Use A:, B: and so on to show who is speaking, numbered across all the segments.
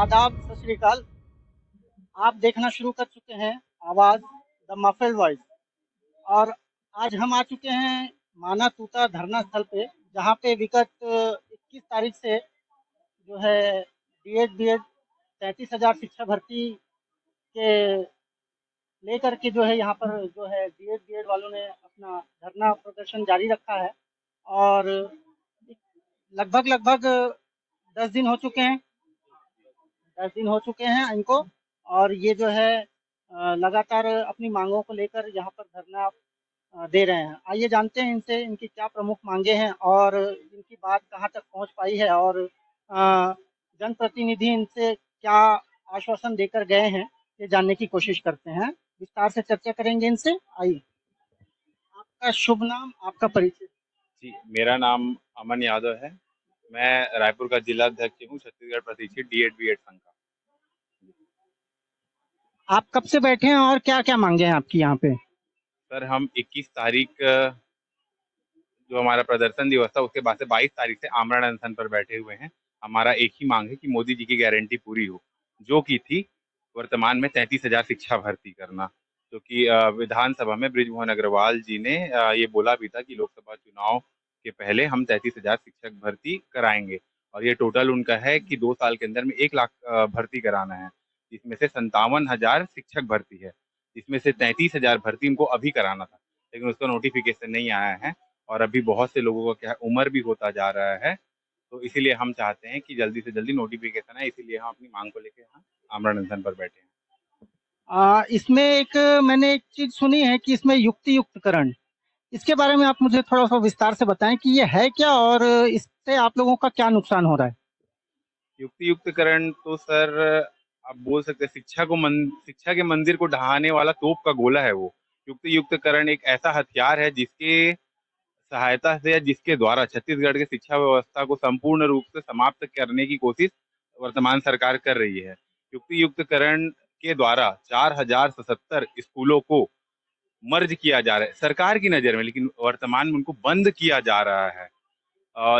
A: आदाब, सत श्री अकाल। आप देखना शुरू कर चुके हैं आवाज़ द मफिल्ड वॉइस और आज हम आ चुके हैं माना तूता धरना स्थल पे, जहाँ पे विगत 21 तारीख से जो है बीएड, बीएड 33,000 शिक्षा भर्ती के लेकर के जो है यहाँ पर जो है बीएड, बीएड वालों ने अपना धरना प्रदर्शन जारी रखा है और लगभग लगभग 10 दिन हो चुके हैं। 10 दिन हो चुके हैं इनको और ये जो है लगातार अपनी मांगों को लेकर यहाँ पर धरना दे रहे हैं। आइए जानते हैं इनसे इनकी क्या प्रमुख मांगे हैं और इनकी बात कहाँ तक पहुँच पाई है और जनप्रतिनिधि इनसे क्या आश्वासन देकर गए हैं, ये जानने की कोशिश करते हैं। विस्तार से चर्चा करेंगे इनसे। आइए, आपका शुभ नाम, आपका परिचय।
B: जी, मेरा नाम अमन यादव है। मैं रायपुर का जिला अध्यक्ष हूँ छत्तीसगढ़ प्रतिष्ठित डीएड बीएड संघ का।
A: आप कब से बैठे हैं और क्या क्या मांगे हैं आपकी यहाँ पे?
B: सर, हम 21 तारीख जो हमारा प्रदर्शन दिवस था उसके बाद से 22 तारीख से आमरण अनशन पर बैठे हुए हैं। हमारा एक ही मांग है कि मोदी जी की गारंटी पूरी हो, जो की थी वर्तमान में 33,000 शिक्षा भर्ती करना, जो कि विधानसभा में बृजमोहन अग्रवाल जी ने ये बोला भी था कि लोकसभा चुनाव के पहले हम 33,000 शिक्षक भर्ती कराएंगे और ये टोटल उनका है कि 2 साल के अंदर में 1 लाख भर्ती कराना है, जिसमें से 57,000 शिक्षक भर्ती है, जिसमें से 33,000 भर्ती उनको अभी कराना था, लेकिन उसका नोटिफिकेशन नहीं आया है और अभी बहुत से लोगों का क्या है, उम्र भी होता जा रहा है, तो इसीलिए हम चाहते हैं कि जल्दी से जल्दी नोटिफिकेशन है, इसीलिए हम अपनी मांग को लेकर यहाँ आमरण अनशन पर बैठे हैं।
A: इसमें एक मैंने एक चीज़ सुनी है कि इसमें युक्ति युक्तकरण, इसके बारे में आप मुझे थोड़ा-सा विस्तार से बताएँ कि ये है क्या और इससे आप लोगों का क्या नुकसान हो रहा है?
B: युक्ति युक्तकरण तो सर आप बोल सकते हैं शिक्षा के मंदिर को ढहाने वाला तोप का गोला है वो। युक्ति युक्तकरण एक ऐसा हथियार है जिसके सहायता से या जिसके द्वारा छत्तीसगढ़ की शिक्षा व्यवस्था को संपूर्ण रूप से समाप्त करने की कोशिश वर्तमान सरकार कर रही है। युक्ति युक्तकरण के द्वारा 4,077 स्कूलों को मर्ज किया जा रहा है सरकार की नज़र में, लेकिन वर्तमान में उनको बंद किया जा रहा है।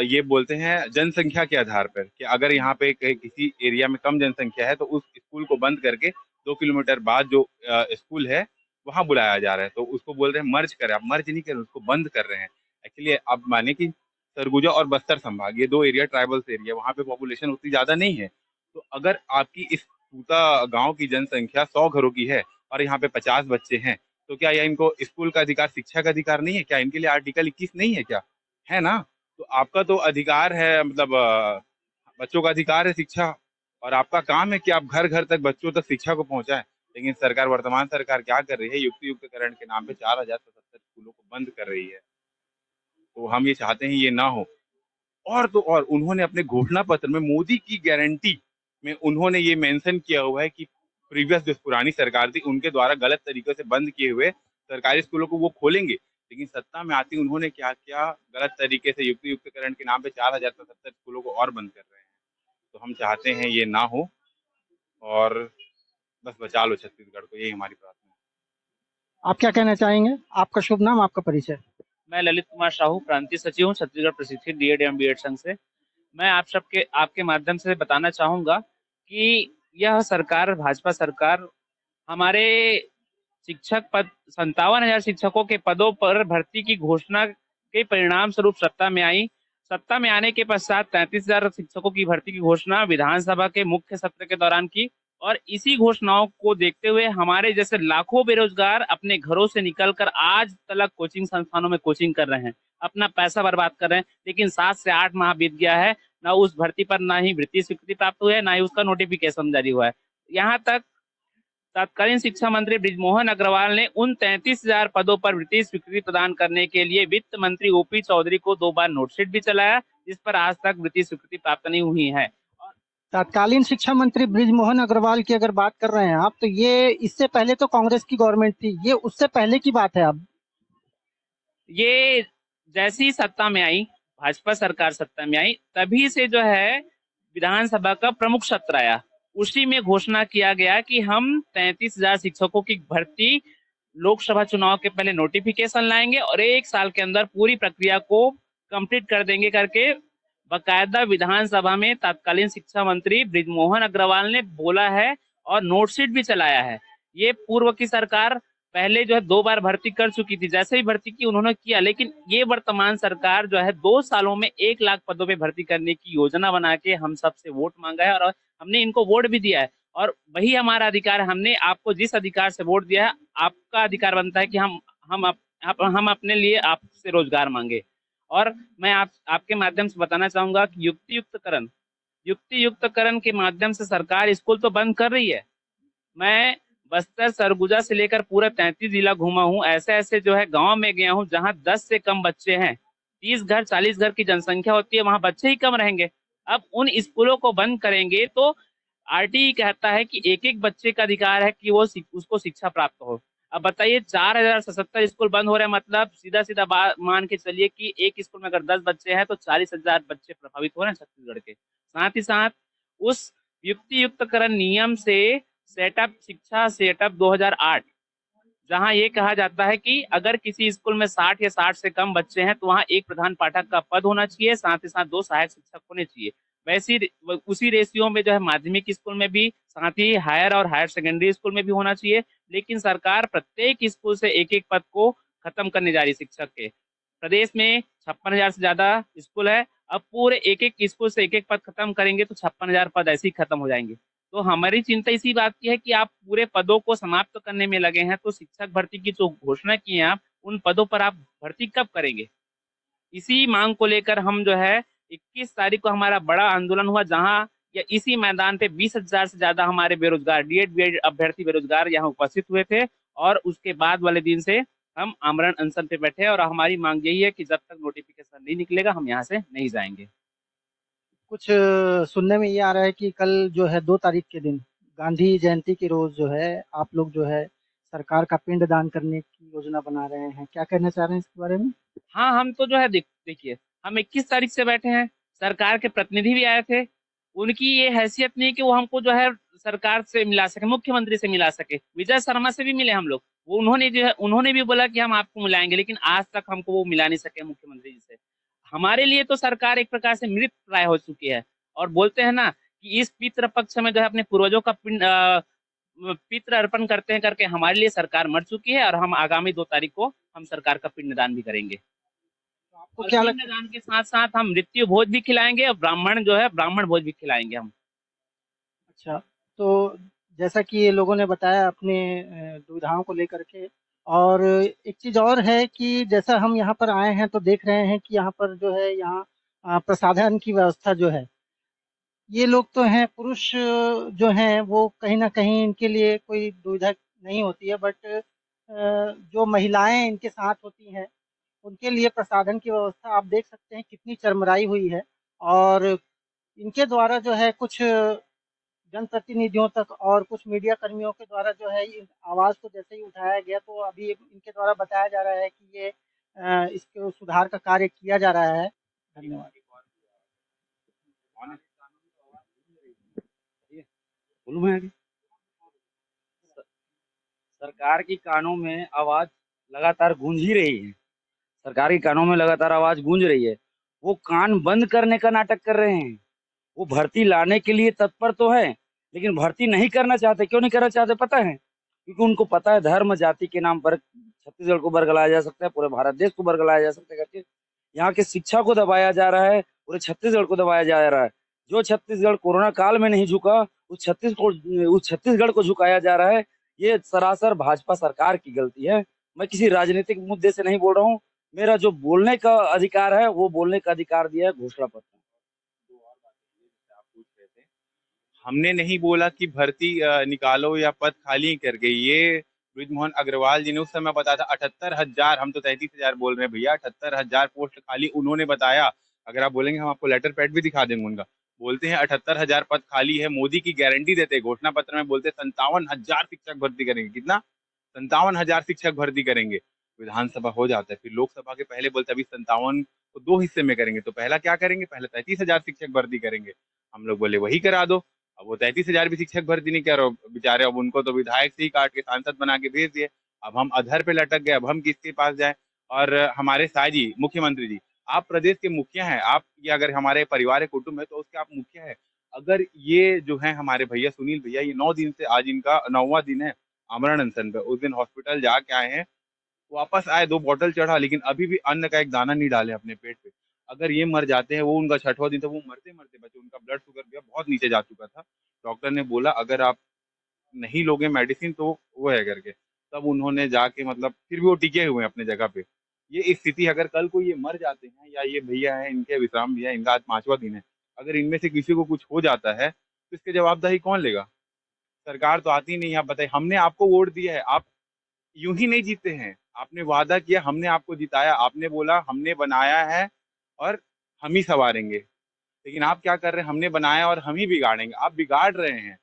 B: ये बोलते हैं जनसंख्या के आधार पर कि अगर यहाँ पे किसी एरिया में कम जनसंख्या है तो उस स्कूल को बंद करके 2 किलोमीटर बाद जो स्कूल है वहाँ बुलाया जा रहा है, तो उसको बोल रहे हैं मर्ज करें। आप मर्ज नहीं कर रहे, उसको बंद कर रहे हैं। एक्चुअली आप माने कि सरगुजा और बस्तर संभाग ये 2 एरिया ट्राइबल्स एरिया, वहाँ पे पॉपुलेशन उतनी ज़्यादा नहीं है, तो अगर आपकी इस पूता गाँव की जनसंख्या 100 घरों की है और यहाँ पे 50 बच्चे हैं, तो क्या यह इनको स्कूल का अधिकार, शिक्षा का अधिकार नहीं है क्या? इनके लिए आर्टिकल 21 नहीं है क्या? है ना? तो आपका तो अधिकार है, मतलब बच्चों का अधिकार है शिक्षा, और आपका काम है कि आप घर घर तक बच्चों तक शिक्षा को पहुंचाएं। लेकिन सरकार, वर्तमान सरकार क्या कर रही है, युक्ति युक्तकरण के नाम पे 4,077 स्कूलों को बंद कर रही है। तो हम ये चाहते हैं ये ना हो। और तो और उन्होंने अपने घोषणा पत्र में मोदी की गारंटी में उन्होंने ये मेंशन किया हुआ है कि प्रीवियस जो पुरानी सरकार थी उनके द्वारा गलत तरीके से बंद किए हुए सरकारी स्कूलों को वो खोलेंगे, लेकिन सत्ता में आती उन्होंने क्या किया, गलत तरीके से युक्ति युक्तकरण के नाम पे 4,077 स्कूलों को और बंद कर रहे हैं। तो हम चाहते हैं ये ना हो और बस बचा लो छत्तीसगढ़ को, यही हमारी प्रार्थना है।
A: आप क्या कहना चाहेंगे? आपका शुभ नाम, आपका परिचय।
C: मैं ललित कुमार साहू, प्रांतीय सचिव हूँ छत्तीसगढ़ प्रशिक्षित डीएड एवं बीएड संघ से। मैं आप सबके आपके माध्यम से बताना चाहूंगा कि यह सरकार, भाजपा सरकार, हमारे शिक्षक पद 57,000 शिक्षकों के पदों पर भर्ती की घोषणा के परिणाम स्वरूप सत्ता में आई। सत्ता में आने के पश्चात 33,000 शिक्षकों की भर्ती की घोषणा विधानसभा के मुख्य सत्र के दौरान की और इसी घोषणाओं को देखते हुए हमारे जैसे लाखों बेरोजगार अपने घरों से निकलकर आज तक कोचिंग संस्थानों में कोचिंग कर रहे हैं, अपना पैसा बर्बाद कर रहे हैं। लेकिन 7 से 8 माह बीत गया है, ना उस भर्ती पर ना ही वृत्ति स्वीकृति प्राप्त हुई है, ना ही उसका नोटिफिकेशन जारी हुआ है। यहाँ तक तत्कालीन शिक्षा मंत्री बृजमोहन अग्रवाल ने उन 33,000 पदों पर वृत्ति स्वीकृति प्रदान करने के लिए वित्त मंत्री ओपी चौधरी को 2 बार नोटशीट भी चलाया, जिस पर आज तक वृत्ति स्वीकृति प्राप्त नहीं हुई है।
A: तत्कालीन शिक्षा मंत्री बृजमोहन अग्रवाल की अगर बात कर रहे हैं आप, तो ये इससे पहले तो कांग्रेस की गवर्नमेंट थी, ये उससे पहले की बात है। अब
C: ये जैसी सत्ता में आई, भाजपा सरकार सत्ता में आई, तभी से जो है विधानसभा का प्रमुख सत्र आया, उसी में घोषणा किया गया कि हम 33,000 शिक्षकों की भर्ती लोकसभा चुनाव के पहले नोटिफिकेशन लाएंगे और 1 साल के अंदर पूरी प्रक्रिया को कंप्लीट कर देंगे करके बकायदा विधानसभा में तत्कालीन शिक्षा मंत्री बृजमोहन अग्रवाल ने बोला है और नोटशीट भी चलाया है। ये पूर्व की सरकार पहले जो है 2 बार भर्ती कर चुकी थी, जैसे ही भर्ती की उन्होंने किया, लेकिन ये वर्तमान सरकार जो है 2 सालों में 1 लाख पदों पे भर्ती करने की योजना बना के हम सबसे वोट मांगा है और हमने इनको वोट भी दिया है और वही हमारा अधिकार है। हमने आपको जिस अधिकार से वोट दिया है, आपका अधिकार बनता है कि हम अपने लिए आपसे रोजगार मांगे। और मैं आपके माध्यम से बताना चाहूंगा कि युक्ति युक्तकरण के माध्यम से सरकार स्कूल तो बंद कर रही है। मैं बस्तर, सरगुजा से लेकर पूरा 33 जिला घूमा हूँ। ऐसे ऐसे जो है गांव में गया हूँ जहाँ 10 से कम बच्चे हैं। 30 घर 40 घर की जनसंख्या होती है, वहां बच्चे ही कम रहेंगे। अब उन स्कूलों को बंद करेंगे तो आरटीई कहता है कि एक एक बच्चे का अधिकार है कि वो उसको शिक्षा प्राप्त हो। अब बताइए 4077 स्कूल बंद हो रहे हैं, मतलब सीधा सीधा मान के चलिए कि एक स्कूल में अगर 10 बच्चे हैं तो 40,000 बच्चे प्रभावित हो रहे हैं छत्तीसगढ़ के। साथ ही साथ उस युक्ति युक्तकरण नियम से शिक्षा सेटअप 2008, जहां ये कहा जाता है कि अगर किसी स्कूल में 60 या 60 से कम बच्चे हैं तो वहां एक प्रधान पाठक का पद होना चाहिए, साथ ही साथ 2 सहायक शिक्षक होने चाहिए। वैसी उसी रेशियो में जो है माध्यमिक स्कूल में भी, साथ ही हायर और हायर सेकेंडरी स्कूल में भी होना चाहिए। लेकिन सरकार प्रत्येक स्कूल से एक एक पद को खत्म करने जा रही है शिक्षक के। प्रदेश में 56,000 से ज्यादा स्कूल है। अब पूरे एक एक स्कूल से एक एक पद खत्म करेंगे तो 56,000 पद ऐसे ही खत्म हो जाएंगे। तो हमारी चिंता इसी बात की है कि आप पूरे पदों को समाप्त करने में लगे हैं, तो शिक्षक भर्ती की जो घोषणा की है आप, उन पदों पर आप भर्ती कब करेंगे? इसी मांग को लेकर हम जो है 21 तारीख को हमारा बड़ा आंदोलन हुआ, जहां या इसी मैदान पे 20,000 से ज्यादा हमारे बेरोजगार डीएड बीएड अभ्यर्थी बेरोजगार यहाँ उपस्थित हुए थे। और उसके बाद वाले दिन से हम आमरण अनशन पे बैठे और हमारी मांग यही है कि जब तक नोटिफिकेशन नहीं निकलेगा हम यहाँ से नहीं जाएंगे।
A: कुछ सुनने में ये आ रहा है कि कल जो है 2 तारीख के दिन गांधी जयंती के रोज जो है आप लोग जो है सरकार का पिंड दान करने की योजना बना रहे हैं। क्या कहना चाह रहे हैं इसके बारे में?
C: हाँ, हम तो जो है देखिए, हम 21 तारीख से बैठे हैं। सरकार के प्रतिनिधि भी आए थे। उनकी ये हैसियत नहीं कि वो हमको जो है सरकार से मिला सके, मुख्यमंत्री से मिला सके। विजय शर्मा से भी मिले हम लोग, वो उन्होंने भी बोला कि हम आपको मिलाएंगे, लेकिन आज तक हमको वो मिला नहीं सके मुख्यमंत्री जी से। हमारे लिए तो सरकार एक प्रकार से मृत प्राय हो चुकी है। और बोलते हैं ना कि इस पितृ पक्ष में जो है अपने पूर्वजों का पितृ अर्पण करते हैं करके हमारे लिए सरकार मर चुकी है। और हम आगामी 2 तारीख को हम सरकार का पिंडदान भी करेंगे।
A: तो आपको
C: और
A: क्या लगता है?
C: पिंडदान के साथ साथ हम मृत्यु भोज भी खिलाएंगे और ब्राह्मण भोज भी खिलाएंगे हम।
A: अच्छा, तो जैसा कि ये लोगों ने बताया अपने दुविधाओं को लेकर के, और एक चीज़ और है कि जैसा हम यहाँ पर आए हैं तो देख रहे हैं कि यहाँ पर जो है यहाँ प्रसाधन की व्यवस्था जो है, ये लोग तो हैं पुरुष जो हैं वो कहीं न कहीं इनके लिए कोई दुविधा नहीं होती है, बट जो महिलाएँ इनके साथ होती हैं, उनके लिए प्रसाधन की व्यवस्था आप देख सकते हैं कितनी चरमराई हुई है। और इनके द्वारा जो है कुछ जनप्रतिनिधियों तक और कुछ मीडिया कर्मियों के द्वारा जो है इस आवाज़ को जैसे ही उठाया गया, तो अभी इनके द्वारा बताया जा रहा है कि ये इसके सुधार का कार्य किया जा रहा है। धन्यवाद।
D: बोलूं मैं आगे? सरकार की कानों में आवाज लगातार गूंज ही रही है। सरकार के कानों में लगातार आवाज गूंज रही है। वो कान बंद करने का नाटक कर रहे हैं। वो भर्ती लाने के लिए तत्पर तो है, लेकिन भर्ती नहीं करना चाहते। क्यों नहीं करना चाहते पता है? क्योंकि उनको पता है धर्म जाति के नाम पर छत्तीसगढ़ को बरगलाया जा सकता है, पूरे भारत देश को बरगलाया जा सकता है करके यहाँ के शिक्षा को दबाया जा रहा है, पूरे छत्तीसगढ़ को दबाया जा रहा है। जो छत्तीसगढ़ कोरोना काल में नहीं झुका, उस छत्तीसगढ़ को झुकाया जा रहा है। ये सरासर भाजपा सरकार की गलती है। मैं किसी राजनीतिक मुद्दे से नहीं बोल रहा हूँ। मेरा जो बोलने का अधिकार है वो बोलने का अधिकार दिया है घोषणा पत्र।
B: हमने नहीं बोला कि भर्ती निकालो या पद खाली कर गई। ये बृजमोहन अग्रवाल जी ने उस समय बताया था 78,000, हम तो 33,000 बोल रहे हैं भैया। 78,000 पोस्ट खाली उन्होंने बताया। अगर आप बोलेंगे हम आपको लेटर पैड भी दिखा देंगे उनका। बोलते हैं 78,000 पद खाली है, मोदी की गारंटी देते, घोषणा पत्र में बोलते 57,000 शिक्षक भर्ती करेंगे। कितना? 57,000 शिक्षक भर्ती करेंगे। विधानसभा हो जाता है, फिर लोकसभा के पहले बोलते अभी 57 को 2 हिस्से में करेंगे। तो पहला क्या करेंगे? पहले 33,000 शिक्षक भर्ती करेंगे। हम लोग बोले वही करा दो। अब वो 33,000 भी शिक्षक भर्ती नहीं कर रहे बेचारे। अब उनको तो विधायक से ही काट के सांसद बना के भेज दिए। अब हम अधर पे लटक गए, अब हम किसके पास जाए? और हमारे शाह जी मुख्यमंत्री जी आप प्रदेश के मुखिया हैं, आप ये अगर हमारे परिवार के कुटुंब है तो उसके आप मुखिया है। अगर ये जो है हमारे भैया सुनील भैया, ये 9 दिन से, आज इनका 9वां दिन है आमरण अनशन पे, उस दिन हॉस्पिटल जाके आए हैं, वापस आए 2 बॉटल चढ़ा, लेकिन अभी भी अन्न का एक दाना नहीं डाले अपने पेट पे। अगर ये मर जाते हैं, वो उनका 6वां दिन था, वो मरते मरते बचे, उनका ब्लड शुगर भी बहुत नीचे जा चुका था। डॉक्टर ने बोला अगर आप नहीं लोगे मेडिसिन तो वो है करके, तब उन्होंने जाके मतलब फिर भी वो टिके हुए हैं अपने जगह पे। ये स्थिति, अगर कल को ये मर जाते हैं, या ये भैया है, इनके विश्राम भैया, इनका आज 5वां दिन है, अगर इनमें से किसी को कुछ हो जाता है तो इसकी जवाबदेही कौन लेगा? सरकार तो आती नहीं है। आप बताइए, हमने आपको वोट दिया है, आप यूं ही नहीं जीते हैं। आपने वादा किया, हमने आपको जिताया, आपने बोला हमने बनाया है और हम ही संवारेंगे, लेकिन आप क्या कर रहे हैं? हमने बनाया और हम ही बिगाड़ेंगे। आप बिगाड़ रहे हैं।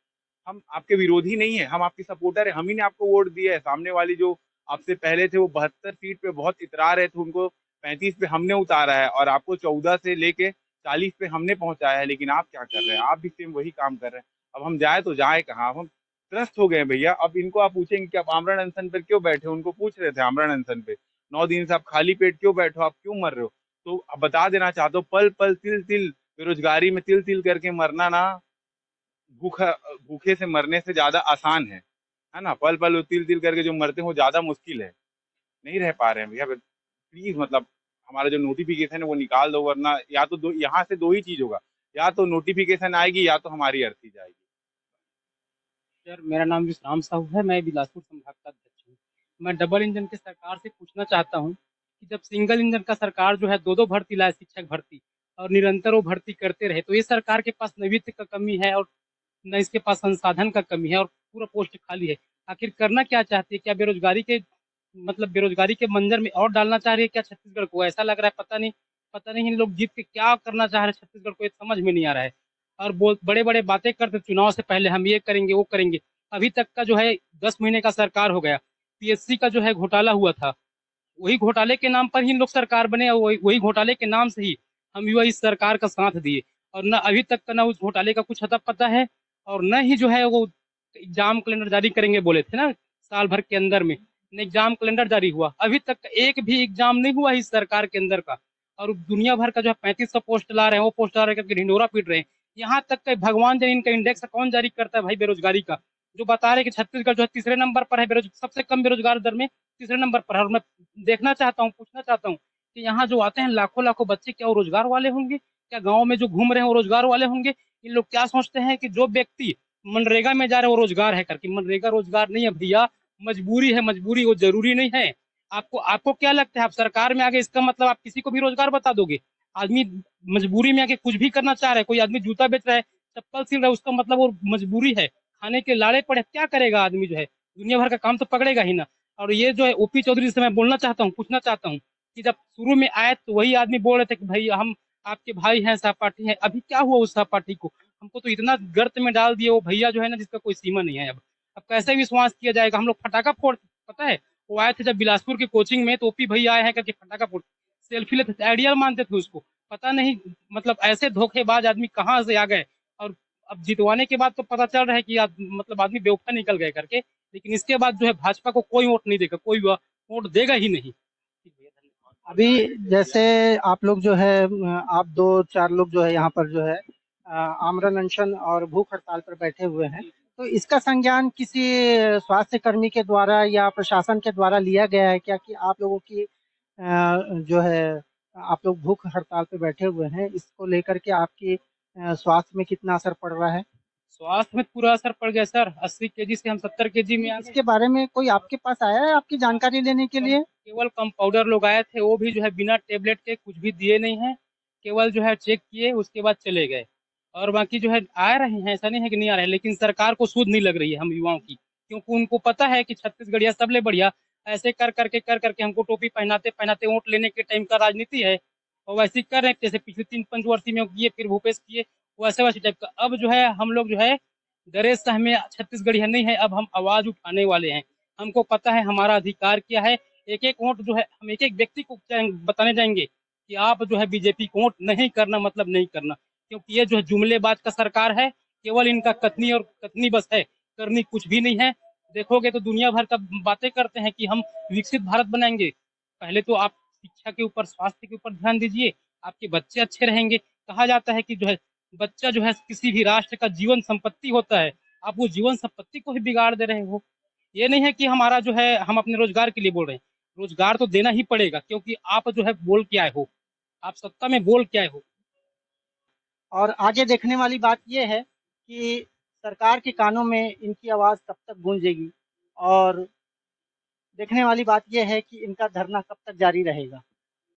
B: हम आपके विरोधी नहीं है, हम आपके सपोर्टर है। हम ही ने आपको वोट दिया है। सामने वाली जो आपसे पहले थे, वो 72 सीट पे बहुत इतरा रहे थे, उनको 35 पे हमने उतारा है, और आपको 14 से लेके 40 पे हमने पहुंचाया है। लेकिन आप क्या कर रहे हैं? आप भी सेम वही काम कर रहे हैं। अब हम जाए तो जाए कहाँ? अब हम त्रस्त हो गए हैं भैया। अब इनको आप पूछेंगे कि आप आमरण अनशन पर क्यों बैठे हो? उनको पूछ रहे थे आमरण अनशन पे 9 दिन से आप खाली पेट क्यों बैठे हो, आप क्यों मर रहे हो? तो अब बता देना चाहता हूँ, पल पल तिल तिल बेरोजगारी में तिल तिल करके मरना ना, भूखा भूखे से मरने से ज्यादा आसान है ना? पल पल तिल तिल करके जो मरते हैं वो ज्यादा मुश्किल है। नहीं रह पा रहे हैं भैया, प्लीज मतलब हमारा जो नोटिफिकेशन है वो निकाल दो, वरना या तो यहाँ से 2 ही चीज होगा, या तो नोटिफिकेशन आएगी या तो हमारी अर्थी जाएगी।
E: सर, मेरा नाम विश्राम साहू है। मैं बिलासपुर संभाग का अध्यक्ष हूँ। मैं डबल इंजन की सरकार से पूछना चाहता हूँ कि जब सिंगल इंजन का सरकार जो है 2-2 भर्ती लाए, शिक्षक भर्ती, और निरंतर वो भर्ती करते रहे, तो ये सरकार के पास न वित्त का कमी है और न इसके पास संसाधन का कमी है, और पूरा पोस्ट खाली है। आखिर करना क्या चाहती है? क्या बेरोजगारी के बेरोजगारी के मंजर में और डालना चाह रही है क्या छत्तीसगढ़ को? ऐसा लग रहा है, पता नहीं इन लोग जीत के क्या करना चाह रहे हैं छत्तीसगढ़ को, ये समझ में नहीं आ रहा है। और बोल बड़े बड़े बातें करते, चुनाव से पहले हम ये करेंगे वो करेंगे। अभी तक का जो है 10 महीने का सरकार हो गया। पीएससी का जो है घोटाला हुआ था, वही घोटाले के नाम पर ही इन लोग सरकार बने, और वही घोटाले के नाम से ही हम युवा इस सरकार का साथ दिए, और न अभी तक का न उस घोटाले का कुछ अता पता है, और न ही जो है वो एग्जाम कैलेंडर जारी करेंगे बोले थे ना साल भर के अंदर में, न एग्जाम कैलेंडर जारी हुआ। अभी तक का एक भी एग्जाम नहीं हुआ इस सरकार के अंदर का, और दुनिया भर का जो है 3500 पोस्ट ला रहे हैं, वो पोस्ट ला रहे करके ढिंडोरा पीट रहे हैं। यहाँ तक का भगवान जाने इनका इंडेक्स कौन जारी करता है भाई बेरोजगारी का, जो बता रहे कि छत्तीसगढ़ जो है तीसरे नंबर पर है, सबसे कम बेरोजगार दर में तीसरे नंबर पर है। और मैं देखना चाहता हूँ, पूछना चाहता हूँ कि यहाँ जो आते हैं लाखों लाखों बच्चे, क्या वो रोजगार वाले होंगे? क्या गाँव में जो घूम रहे हैं वो रोजगार वाले होंगे? इन लोग क्या सोचते हैं कि जो व्यक्ति मनरेगा में जा रहे हैं वो रोजगार है करके? मनरेगा रोजगार नहीं है भैया, मजबूरी है। मजबूरी वो जरूरी नहीं है। आपको आपको क्या लगता है, आप सरकार में आगे इसका मतलब आप किसी को भी रोजगार बता दोगे? आदमी मजबूरी में आके कुछ भी करना चाह रहा है। कोई आदमी जूता बेच रहा है, चप्पल सिल रहा है, उसका मतलब वो मजबूरी है, खाने के लाड़े पड़े, क्या करेगा आदमी? जो है दुनिया भर का काम तो पकड़ेगा ही ना। और ये जो है ओपी चौधरी से मैं बोलना चाहता हूँ, पूछना चाहता हूँ कि जब शुरू में आए तो वही आदमी बोल रहे थे कि भाई हम आपके भाई हैं, सहपाठी हैं। अभी क्या हुआ उस सहपाठी को? हमको तो इतना गर्त में डाल दिए वो भैया जो है ना, जिसका कोई सीमा नहीं है। अब कैसे विश्वास किया जाएगा? हम लोग फटाका फोड़, पता है वो आए थे जब बिलासपुर की कोचिंग में, तो ओपी भैया आए हैं करके फटाका फोड़, सेल्फी लेते थे, आइडियल मानते थे उसको। पता नहीं ऐसे धोखेबाज आदमी कहाँ से आ गए। और अब जितवाने के बाद तो पता चल रहा है कि आदमी बेवफा निकल गए करके। लेकिन इसके बाद जो है भाजपा को कोई वोट नहीं देगा, कोई वोट देगा ही नहीं।
A: अभी जैसे आप लोग जो है आप 2-4 लोग जो है यहाँ पर जो है आमरण अनशन और भूख हड़ताल पर बैठे हुए हैं, तो इसका संज्ञान किसी स्वास्थ्य कर्मी के द्वारा या प्रशासन के द्वारा लिया गया है क्या कि आप लोगों की जो है आप लोग भूख हड़ताल पे बैठे हुए हैं, इसको लेकर के आपकी स्वास्थ्य में कितना असर पड़ रहा है?
E: स्वास्थ्य में पूरा असर पड़ गया सर। 80 केजी से हम 70 केजी में आ गए।
A: इसके बारे में कोई आपके पास आया है आपकी जानकारी लेने के लिए?
E: केवल कंपाउंडर लोग आए थे, वो भी जो है बिना टेबलेट के कुछ भी दिए नहीं है, केवल जो है चेक किए, उसके बाद चले गए। और बाकी जो है आ रहे हैं, ऐसा नहीं है कि नहीं आ रहे हैं, लेकिन सरकार को सूझ नहीं लग रही है हम युवाओं की, क्योंकि उनको पता है कि छत्तीसगढ़िया सबले बढ़िया। ऐसे कर करके हमको टोपी पहनाते पहनाते वोट लेने के टाइम का राजनीति है, और वैसे ही कर रहे हैं जैसे पिछले 3 पंचवर्षीय में किए, फिर भूपेश किए, वैसे वैसे टाइप का। अब जो है हम लोग जो है डरे सह में छत्तीसगढ़िया नहीं है, अब हम आवाज उठाने वाले हैं। हमको पता है हमारा अधिकार क्या है। एक एक वोट जो है हम एक एक व्यक्ति को बताने जाएंगे कि आप जो है बीजेपी को वोट नहीं करना, मतलब नहीं करना, क्योंकि ये जो है जुमलेबाज का सरकार है। केवल इनका कथनी और कथनी बस है, करनी कुछ भी नहीं है। देखोगे तो दुनिया भर का बातें करते हैं कि हम विकसित भारत बनाएंगे। पहले तो आप शिक्षा के ऊपर, स्वास्थ्य के ऊपर ध्यान दीजिए, आपके बच्चे अच्छे रहेंगे। कहा जाता है कि जो है बच्चा जो है किसी भी राष्ट्र का जीवन संपत्ति होता है, आप वो जीवन संपत्ति को ही बिगाड़ दे रहे हो। ये नहीं है कि हमारा जो है हम अपने रोजगार के लिए बोल रहे हैं, रोजगार तो देना ही पड़ेगा, क्योंकि आप जो है बोल के आए हो, आप सत्ता में बोल के आए हो।
A: और आगे देखने वाली बात ये है कि सरकार के कानों में इनकी आवाज़ कब तक गूंजेगी और देखने वाली बात ये है कि इनका धरना कब तक जारी रहेगा।